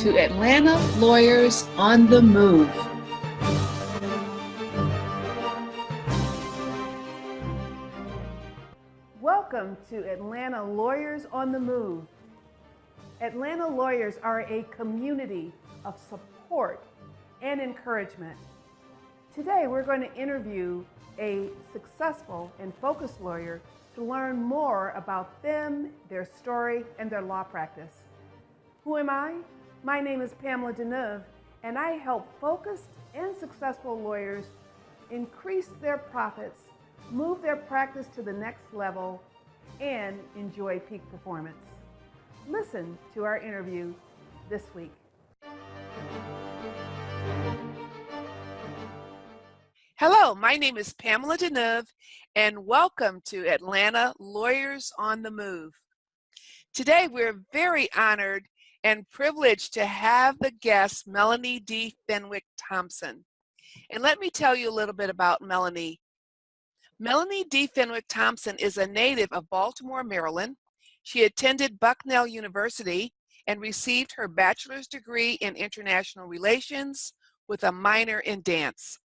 to Atlanta Lawyers on the Move. Welcome to Atlanta Lawyers on the Move. Atlanta lawyers are a community of support and encouragement. Today we're going to interview a successful and focused lawyer to learn more about them, their story, and their law practice. Who am I? My name is Pamela Deneuve, and I help focused and successful lawyers increase their profits, move their practice to the next level, and enjoy peak performance. Listen to our interview this week. Hello, my name is Pamela Deneuve, and welcome to Atlanta Lawyers on the Move. Today, we're very honored and privileged to have the guest, Melanie D. Fenwick Thompson. And let me tell you a little bit about Melanie. Melanie D. Fenwick Thompson is a native of Baltimore, Maryland. She attended Bucknell University and received her bachelor's degree in international relations with a minor in dance.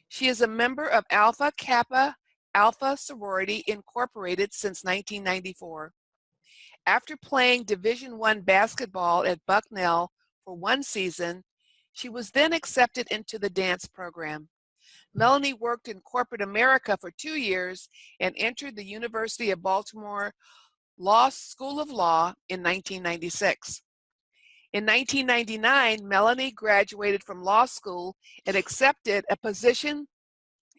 She is a member of Alpha Kappa Alpha Sorority Incorporated since 1994. After playing Division I basketball at Bucknell for one season, she was then accepted into the dance program. Melanie worked in corporate America for 2 years and entered the University of Baltimore School of Law in 1996. In 1999, Melanie graduated from law school and accepted a position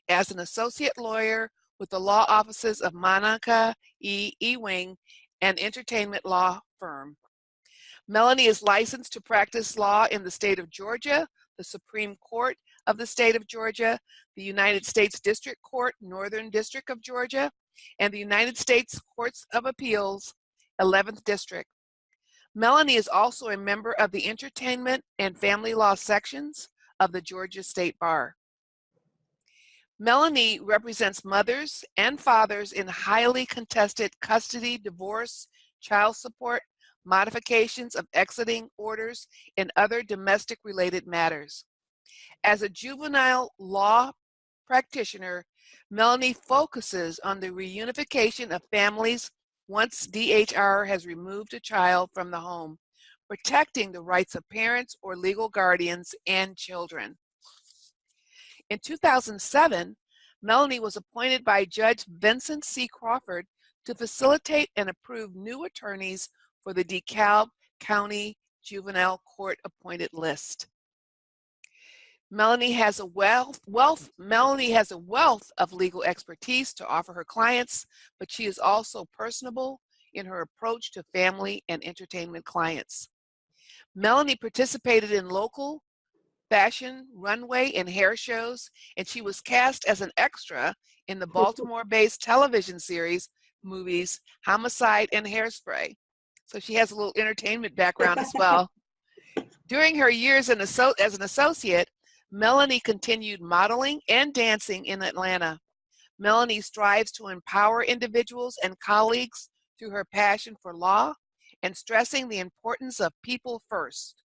as an associate lawyer with the law offices of Monica E. Ewing, an entertainment law firm. Melanie is licensed to practice law in the state of Georgia, the Supreme Court of the state of Georgia, the United States District Court, Northern District of Georgia, and the United States Courts of Appeals, 11th District. Melanie is also a member of the Entertainment and Family Law sections of the Georgia State Bar. Melanie represents mothers and fathers in highly contested custody, divorce, child support, modifications of exiting orders, and other domestic-related matters. As a juvenile law practitioner, Melanie focuses on the reunification of families once DHR has removed a child from the home, protecting the rights of parents or legal guardians and children. In 2007, Melanie was appointed by Judge Vincent C. Crawford to facilitate and approve new attorneys for the DeKalb County Juvenile Court appointed list. Melanie has a wealth of legal expertise to offer her clients, but she is also personable in her approach to family and entertainment clients. Melanie participated in local fashion, runway, and hair shows, and she was cast as an extra in the Baltimore-based television series movies Homicide and Hairspray. So she has a little entertainment background as well. During her years as an associate, Melanie continued modeling and dancing in Atlanta. Melanie strives to empower individuals and colleagues through her passion for law and stressing the importance of people first.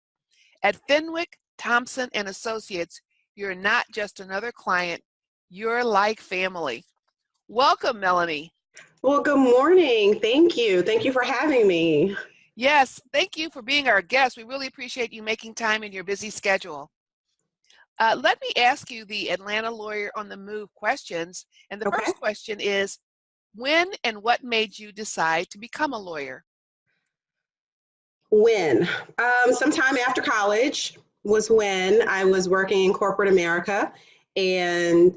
At Fenwick, Thompson and Associates, you're not just another client, you're like family. Welcome, Melanie. Well, good morning. Thank you. Thank you for having me. Yes, thank you for being our guest. We really appreciate you making time in your busy schedule. Let me ask you the Atlanta Lawyer on the Move questions. And the first question is, when and what made you decide to become a lawyer? When? Sometime after college was when I was working in corporate America, and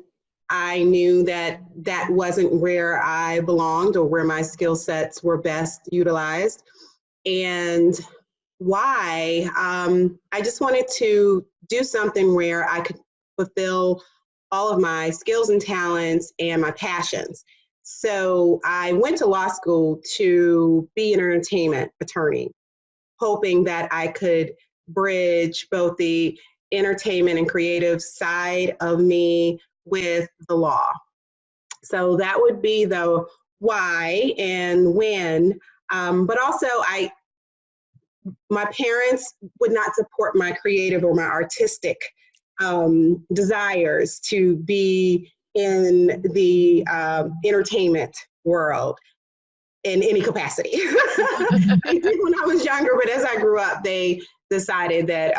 I knew that that wasn't where I belonged or where my skill sets were best utilized. And why? I just wanted to do something where I could fulfill all of my skills and talents and my passions. So I went to law school to be an entertainment attorney, hoping that I could bridge both the entertainment and creative side of me with the law. So that would be the why and when. But also my parents would not support my creative or my artistic desires to be in the entertainment world in any capacity. They did when I was younger, but as I grew up, they decided that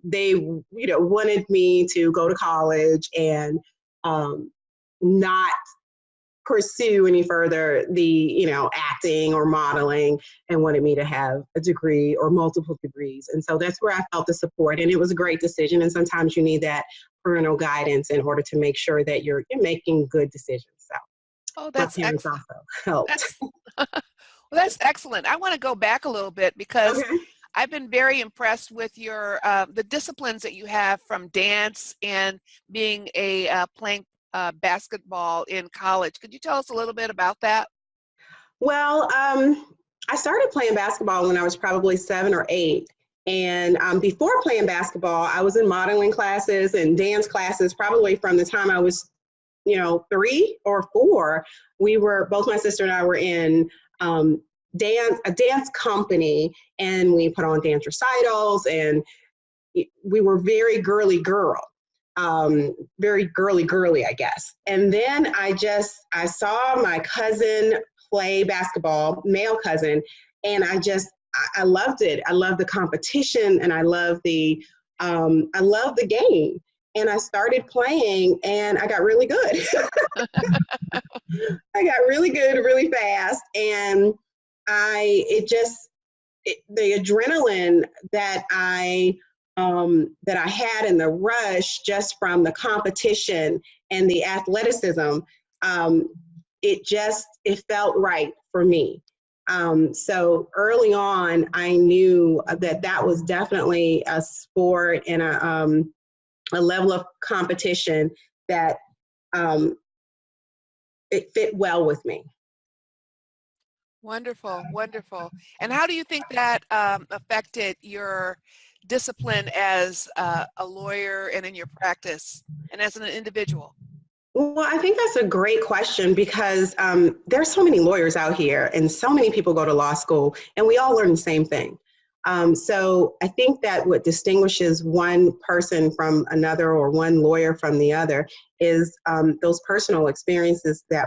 they, wanted me to go to college and not pursue any further the, acting or modeling, and wanted me to have a degree or multiple degrees. And so that's where I felt the support, and it was a great decision. And sometimes you need that parental guidance in order to make sure that you're making good decisions. So that's my parents excellent. also helped. Well, that's excellent. I want to go back a little bit because Okay. I've been very impressed with your the disciplines that you have, from dance and being playing basketball in college. Could you tell us a little bit about that? Well, I started playing basketball when I was probably 7 or 8. And before playing basketball, I was in modeling classes and dance classes probably from the time I was, 3 or 4. Both my sister and I were in a dance company, and we put on dance recitals, and we were very girly girl. Very girly, I guess. And then I saw my cousin play basketball, male cousin, and I loved it. I loved the competition, and I loved the game. And I started playing, and I got really good. I got really good really fast, and the adrenaline that I had in the rush just from the competition and the athleticism, it felt right for me. So early on, I knew that was definitely a sport and a level of competition that it fit well with me. Wonderful, wonderful. And how do you think that affected your discipline as a lawyer and in your practice and as an individual? Well, I think that's a great question, because there's so many lawyers out here, and so many people go to law school, and we all learn the same thing. So I think that what distinguishes one person from another, or one lawyer from the other, is those personal experiences that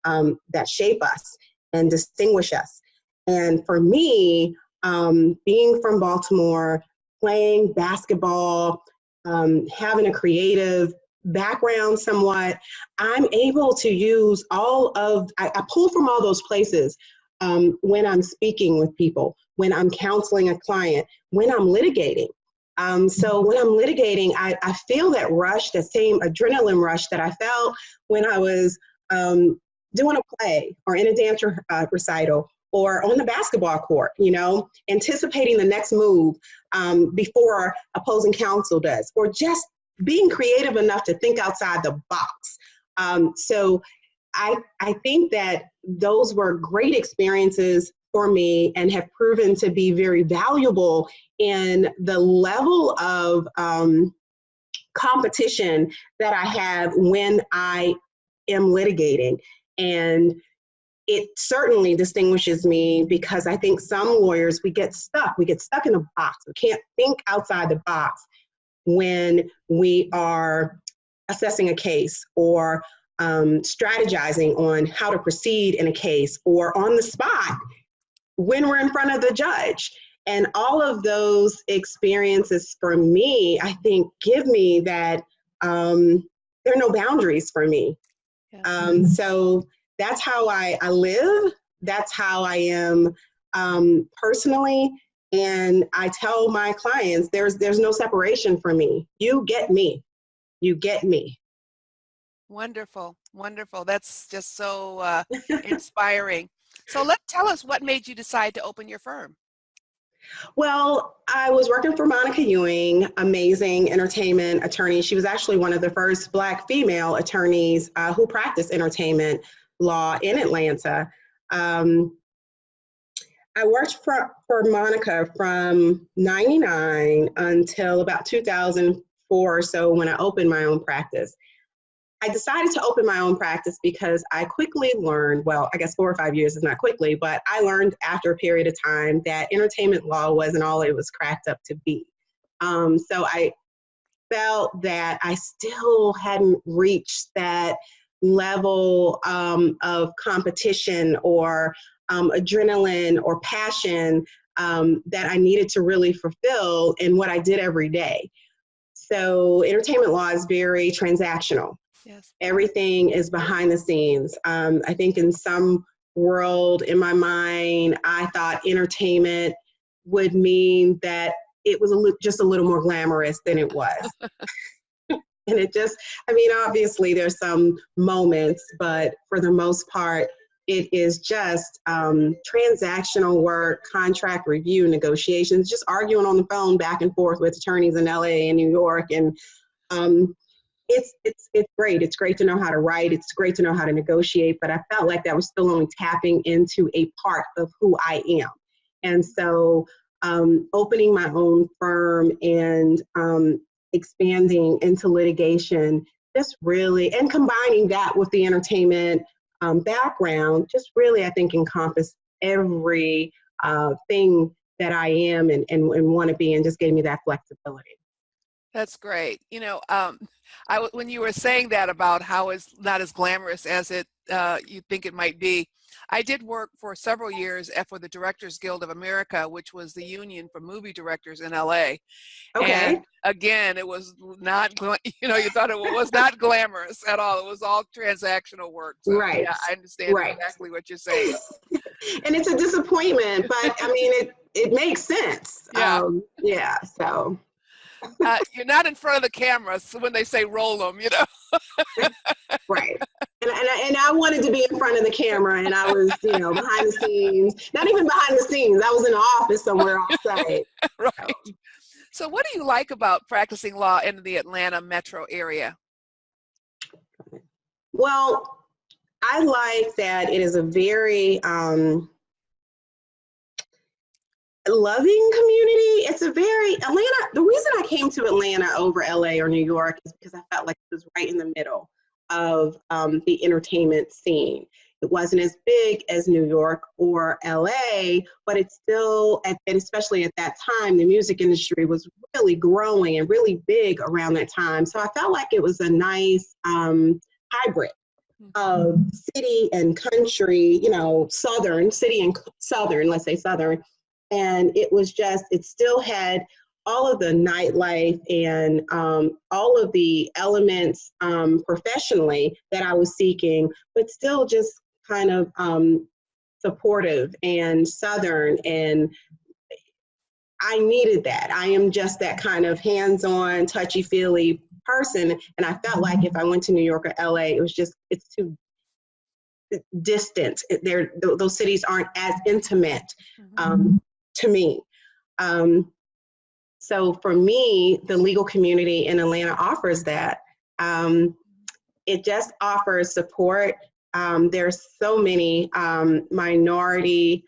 that shape us and distinguish us. And for me, being from Baltimore, playing basketball, having a creative background somewhat, I'm able to use I pull from all those places when I'm speaking with people, when I'm counseling a client, when I'm litigating. So when I'm litigating, I feel that rush, that same adrenaline rush that I felt when I was doing a play or in a dance recital or on the basketball court, anticipating the next move before opposing counsel does, or just being creative enough to think outside the box. So I think that those were great experiences for me, and have proven to be very valuable in the level of competition that I have when I am litigating. And it certainly distinguishes me, because I think some lawyers, we get stuck in a box. We can't think outside the box when we are assessing a case, or strategizing on how to proceed in a case, or on the spot when we're in front of the judge. And all of those experiences for me, I think, give me that there are no boundaries for me. Yeah. So that's how I live. That's how I am personally. And I tell my clients, there's no separation for me. You get me. You get me. Wonderful, wonderful. That's just so inspiring. So tell us, what made you decide to open your firm? Well, I was working for Monica Ewing, amazing entertainment attorney. She was actually one of the first Black female attorneys who practiced entertainment law in Atlanta. I worked for Monica from '99 until about 2004 or so, when I opened my own practice. I decided to open my own practice because I quickly learned, well, I guess 4 or 5 years is not quickly, but I learned after a period of time that entertainment law wasn't all it was cracked up to be. So I felt that I still hadn't reached that level of competition or adrenaline or passion that I needed to really fulfill in what I did every day. So entertainment law is very transactional. Yes. Everything is behind the scenes. I think in some world in my mind, I thought entertainment would mean that it was just a little more glamorous than it was. And it just, I mean, obviously there's some moments, but for the most part, it is just transactional work, contract review, negotiations, just arguing on the phone back and forth with attorneys in LA and New York. And it's great. It's great to know how to write. It's great to know how to negotiate, but I felt like that was still only tapping into a part of who I am. And so opening my own firm and expanding into litigation, just really, and combining that with the entertainment background, just really, I think, encompassed every thing that I am and want to be, and just gave me that flexibility. That's great. You know, when you were saying that about how it's not as glamorous as you think it might be, I did work for several years for the Directors Guild of America, which was the union for movie directors in LA. Okay. And again, it was not, you thought it was not glamorous at all. It was all transactional work. So, right. Yeah, I understand right. exactly what you're saying. And it's a disappointment, but I mean, it makes sense. Yeah. Yeah. So. You're not in front of the camera, so when they say roll them, Right. And I wanted to be in front of the camera, and I was, behind the scenes, not even behind the scenes. I was in the office somewhere off-site. Right. So what do you like about practicing law in the Atlanta metro area? Well, I like that it is a very loving community. It's a very, Atlanta, the reason I came to Atlanta over LA or New York is because I felt like it was right in the middle of the entertainment scene. It wasn't as big as New York or LA, but it's still, and especially at that time, the music industry was really growing and really big around that time. So I felt like it was a nice hybrid of city and country, southern, city and southern, let's say southern. And it was just, it still had all of the nightlife and all of the elements professionally that I was seeking, but still just kind of supportive and southern. And I needed that. I am just that kind of hands-on, touchy-feely person. And I felt like if I went to New York or LA, it's too distant. Those cities aren't as intimate to me. So for me, the legal community in Atlanta offers that. It just offers support. There's so many minority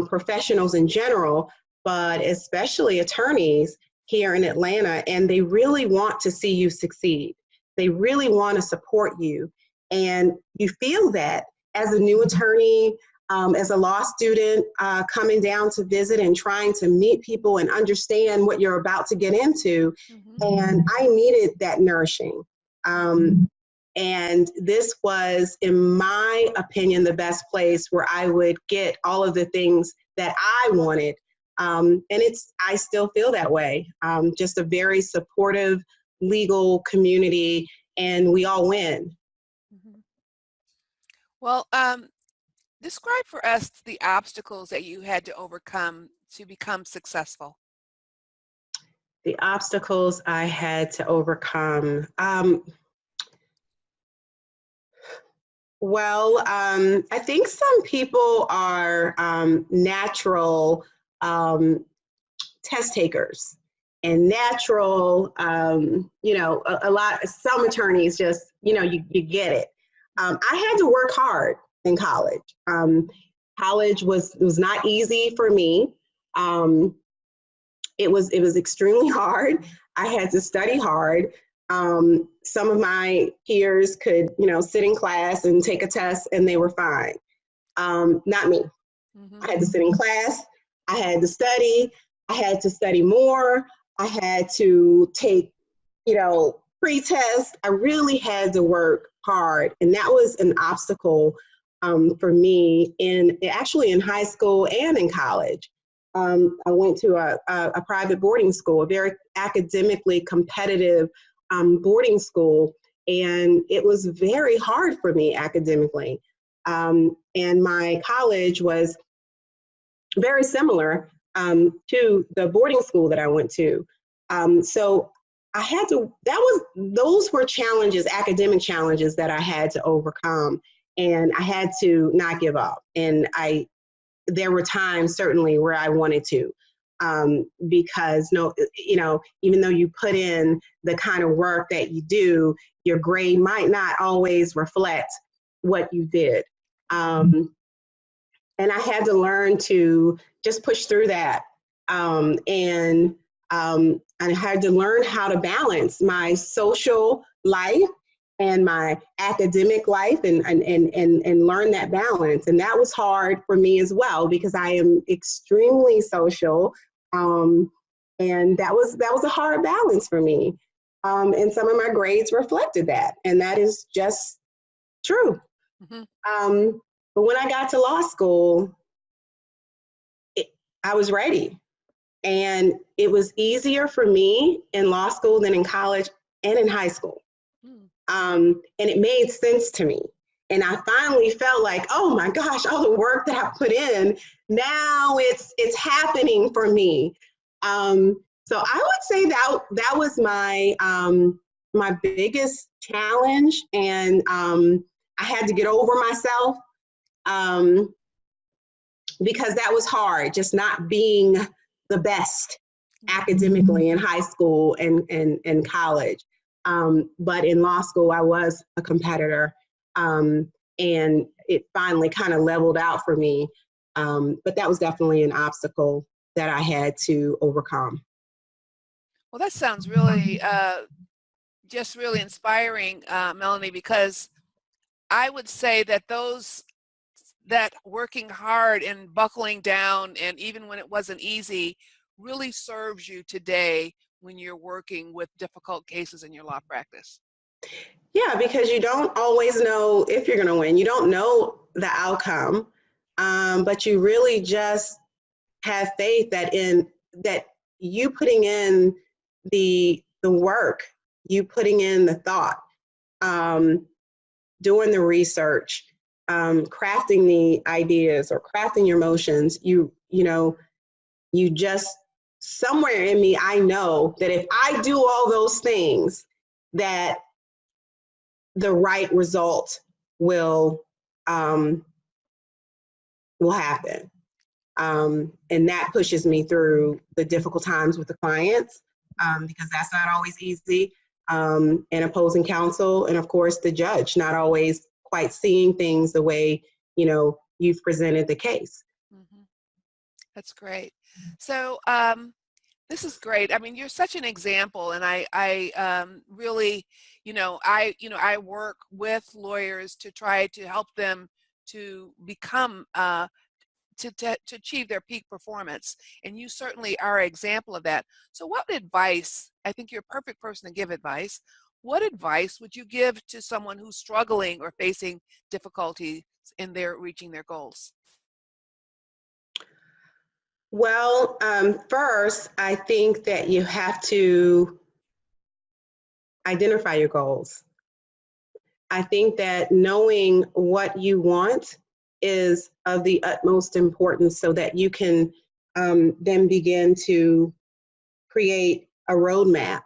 professionals in general, but especially attorneys here in Atlanta, and they really want to see you succeed. They really want to support you. And you feel that as a new attorney, as a law student, coming down to visit and trying to meet people and understand what you're about to get into. And I needed that nourishing. And this was, in my opinion, the best place where I would get all of the things that I wanted. And I still feel that way. Just a very supportive legal community, and we all win. Well, describe for us the obstacles that you had to overcome to become successful. The obstacles I had to overcome. I think some people are natural test takers and natural, some attorneys just, you get it. I had to work hard in college. College was not easy for me. It was extremely hard. I had to study hard. Some of my peers could, sit in class and take a test and they were fine. Not me. I had to sit in class. I had to study. I had to study more. I had to take, pre-test. I really had to work hard. And that was an obstacle for me actually in high school and in college. I went to a private boarding school, a very academically competitive boarding school, and it was very hard for me academically. And my college was very similar to the boarding school that I went to. So I had to, those were challenges, academic challenges that I had to overcome, and I had to not give up. And there were times certainly where I wanted to, because even though you put in the kind of work that you do, your grade might not always reflect what you did. And I had to learn to just push through that. And I had to learn how to balance my social life and my academic life and learn that balance. And that was hard for me as well, because I am extremely social. And that was a hard balance for me. And some of my grades reflected that. And that is just true. Mm-hmm. But when I got to law school, I was ready. And it was easier for me in law school than in college and in high school. And it made sense to me. And I finally felt like, oh my gosh, all the work that I put in, now it's happening for me. So I would say that was my my biggest challenge. And I had to get over myself because that was hard, just not being the best academically in high school and college. But in law school, I was a competitor, and it finally kind of leveled out for me. But that was definitely an obstacle that I had to overcome. Well, that sounds really, just really inspiring, Melanie, because I would say that that working hard and buckling down, and even when it wasn't easy, really serves you today when you're working with difficult cases in your law practice. Yeah, because you don't always know if you're going to win. You don't know the outcome, but you really just have faith that you putting in the work, you putting in the thought, doing the research, crafting the ideas or crafting your motions, you just, somewhere in me, I know that if I do all those things, that the right result will happen. And that pushes me through the difficult times with the clients, because that's not always easy. And opposing counsel, and of course the judge, not always quite seeing things the way, you've presented the case. Mm-hmm. That's great. So this is great. I mean, you're such an example, and I really, I work with lawyers to try to help them to become to achieve their peak performance, and you certainly are an example of that. So what advice, I think you're a perfect person to give advice, what advice would you give to someone who's struggling or facing difficulties in reaching their goals? Well, first, I think that you have to identify your goals. I think that knowing what you want is of the utmost importance, so that you can then begin to create a roadmap.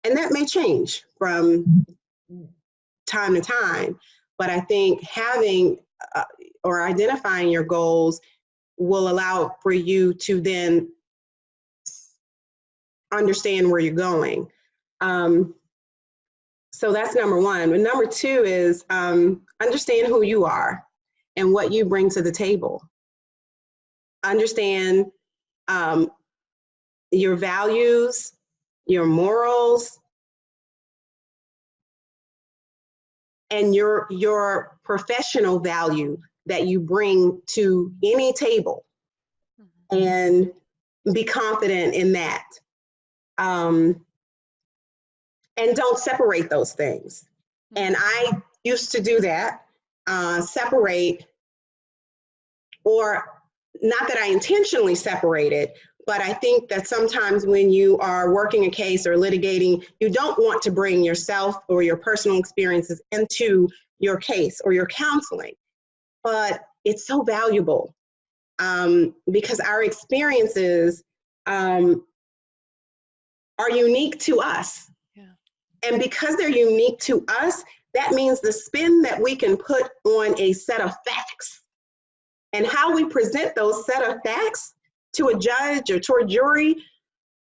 And that may change from time to time, but I think having or identifying your goals will allow for you to then understand where you're going. So that's number one. And number two is understand who you are and what you bring to the table. Understand your values, your morals, and your professional value that you bring to any table, and be confident in that. And don't separate those things. And I used to do that, separate, or not that I intentionally separated, but I think that sometimes when you are working a case or litigating, you don't want to bring yourself or your personal experiences into your case or your counseling. But it's so valuable, because our experiences are unique to us. Yeah. And because they're unique to us, that means the spin that we can put on a set of facts and how we present those set of facts to a judge or to a jury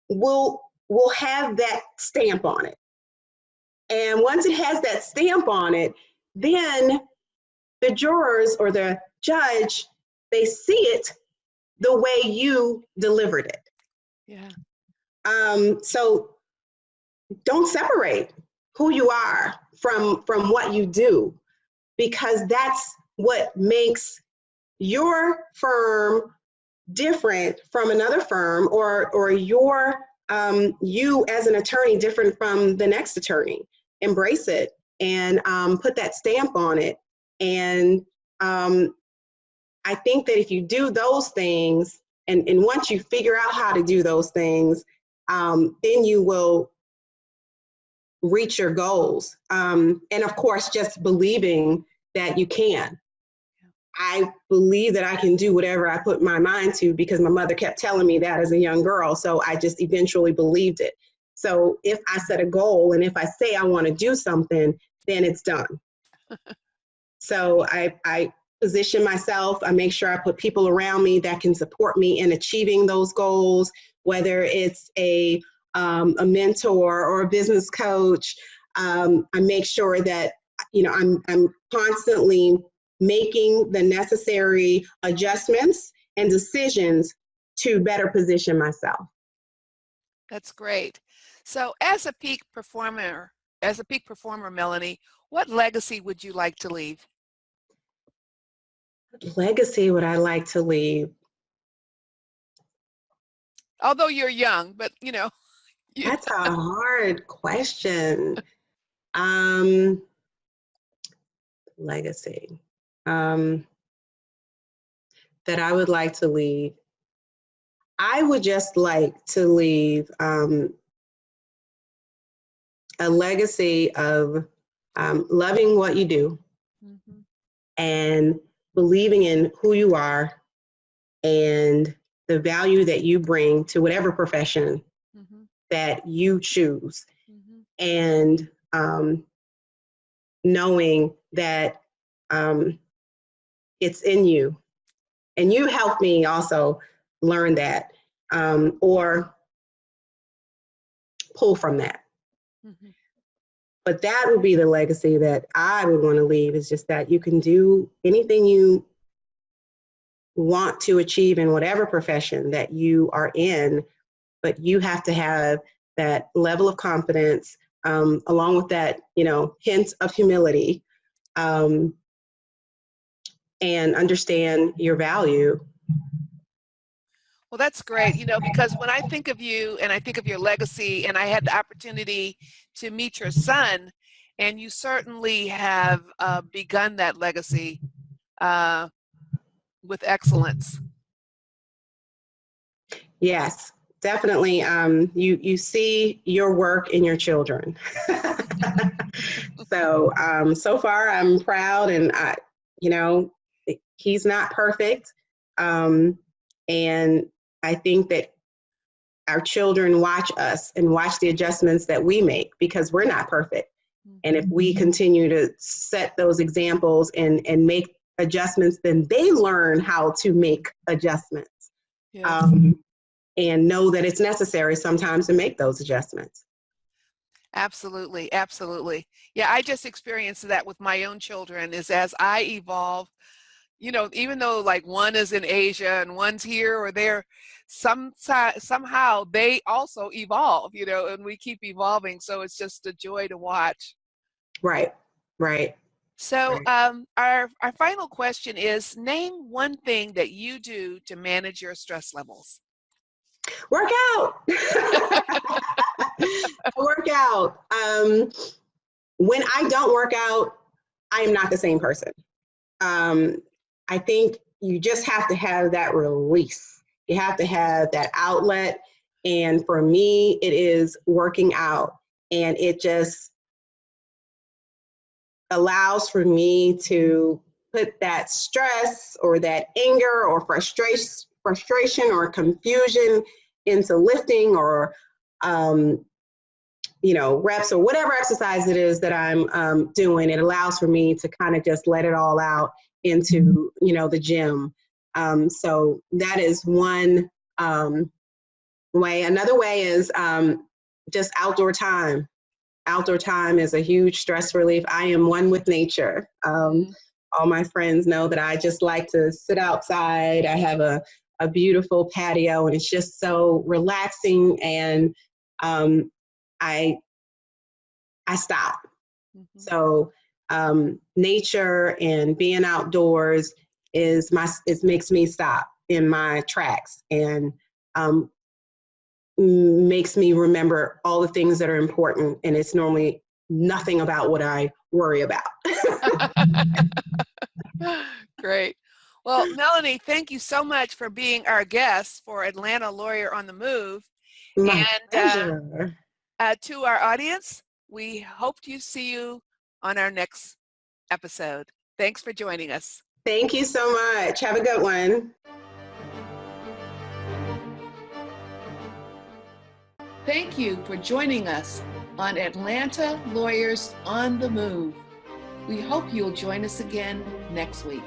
will have that stamp on it. And once it has that stamp on it, then the jurors or the judge, they see it the way you delivered it. Yeah. So don't separate who you are from what you do, because that's what makes your firm different from another firm, or your you as an attorney different from the next attorney. Embrace it and put that stamp on it. And I think that if you do those things, and once you figure out how to do those things, then you will reach your goals. And of course, just believing that you can. I believe that I can do whatever I put my mind to, because my mother kept telling me that as a young girl. So I just eventually believed it. So if I set a goal and if I say I want to do something, then it's done. So I position myself. I make sure I put people around me that can support me in achieving those goals, whether it's a mentor or a business coach. I make sure that, you know, I'm constantly making the necessary adjustments and decisions to better position myself. That's great. So as a peak performer, Melanie, what legacy would you like to leave? What legacy would I like to leave? Although you're young, but you know. That's a hard question. Legacy that I would like to leave. I would just like to leave a legacy of loving what you do, Mm-hmm. and believing in who you are and the value that you bring to whatever profession Mm-hmm. that you choose. Mm-hmm. And knowing that it's in you. And you helped me also learn that, or pull from that. Mm-hmm. But that would be the legacy that I would want to leave, is just that you can do anything you want to achieve in whatever profession that you are in, but you have to have that level of confidence, along with that, you know, hint of humility, and understand your value. Well, that's great, you know, because when I think of you and I think of your legacy, and I had the opportunity to meet your son, and you certainly have begun that legacy with excellence. Yes, definitely. You see your work in your children. So so far I'm proud, and you know, he's not perfect, and I think that our children watch us and watch the adjustments that we make, because we're not perfect. And if we continue to set those examples and make adjustments, then they learn how to make adjustments. Yes. And know that it's necessary sometimes to make those adjustments. Absolutely, absolutely. Yeah, I just experienced that with my own children, is as I evolve, you know, even though like one is in Asia and one's here or there, somehow they also evolve, you know, and we keep evolving. So it's just a joy to watch. Right. Right. So Right. our final question is, name one thing that you do to manage your stress levels. Work out. Work out. When I don't work out, I am not the same person. I think you just have to have that release. You have to have that outlet. And for me, it is working out. And it just allows for me to put that stress or that anger or frustration or confusion into lifting or reps or whatever exercise it is that I'm doing. It allows for me to kind of just let it all out into, the gym. So that is one way. Another way is just outdoor time. Outdoor time is a huge stress relief. I am one with nature. All my friends know that I just like to sit outside. I have a beautiful patio, and it's just so relaxing, and I stop. Mm-hmm. So nature and being outdoors it makes me stop in my tracks and makes me remember all the things that are important, and it's normally nothing about what I worry about. Great. Well, Melanie, thank you so much for being our guest for Atlanta Lawyer on the Move. My And pleasure. to our audience, we hope to see you on our next episode. Thanks for joining us. Thank you so much. Have a good one. Thank you for joining us on Atlanta Lawyers on the Move. We hope you'll join us again next week.